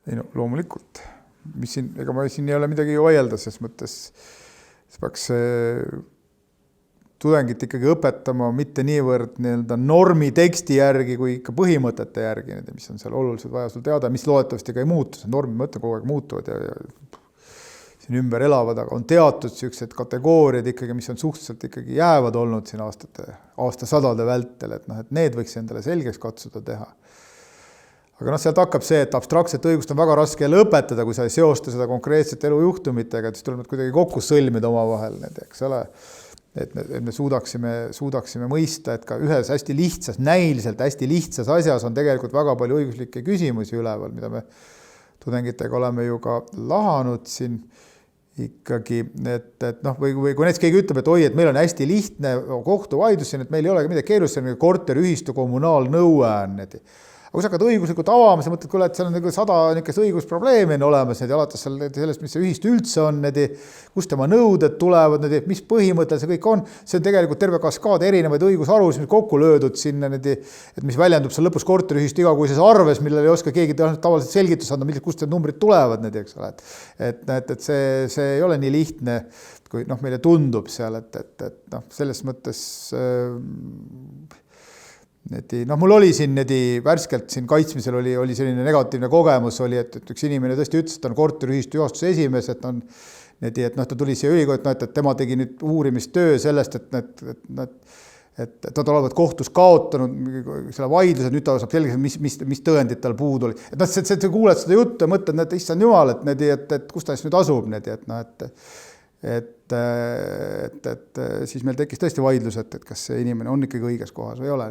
Ei no loomulikult, ega ma siin ei ole midagi vaielda, ses mõttes peaks tudengit ikkagi õpetama mitte niivõrd normi teksti järgi kui ikka põhimõtete järgi, mis on seal oluliselt vaja sul teada, mis loodetavasti ka ei muutu, normi mõte kogu aeg muutuvad ja siin ümber elavad, aga on teatud sellised kategooriad ikkagi, mis on suhteliselt ikkagi jäävad olnud siin aastasadade vältel, et need võiks endale selgeks katsuda teha. Aga sealt hakkab see, et abstraktset õigust on väga raske õpetada, kui sa ei seosta seda konkreetset elujuhtumitega, et siis tuleb kuidagi kokku sõlmida omavahel, eks ole. Et me suudaksime mõista, et ka ühes hästi lihtsas, näiliselt hästi lihtsas asjas on tegelikult väga palju õiguslikke küsimusi üleval, mida me tudengitega oleme ju ka lahanud siin ikkagi, või kui näiteks keegi ütleb, et oi, et meil on hästi lihtne kohtuvaidlus siin, et meil ei olegi midagi keerulist, korteriühistu kommunaalnõue on. Aga kui sa hakkad õiguslikult avama, sa mõtled, kuule, et seal on 100 niisugust õigusprobleemi on olemas, alates sellest, mis see ühistu üldse on, kust tema nõuded tulevad, mis põhimõttel see kõik on, see on tegelikult terve kaskaad erinevaid õigusalusid, mis kokku löödud sinna, et mis väljendub seal lõpus korteriühistu igakuises arves, millel ei oska keegi tavaliselt selgitus anda, kust need numbrid tulevad, eks ole. Et see ei ole nii lihtne, kui meile tundub seal, et selles mõttes mul oli siin värskelt siin kaitsmisel oli selline negatiivne kogemus oli, et üks inimene tõesti ütles, et on korteriühistu juhatuse esimees, et ta tuli siia ülikooli, et tema tegi nüüd uurimistöö sellest, et ta olevat kohtus kaotanud selle vaidluse, nüüd ta saab selgeks, mis tõendid tal puudu oli. Et sa kuuled seda juttu ja mõtled, et issand jumal, et kus ta siis nüüd asub, et siis meil tekkis tõesti vaidlus, et kas see inimene on ikkagi õiges kohas või ei ole.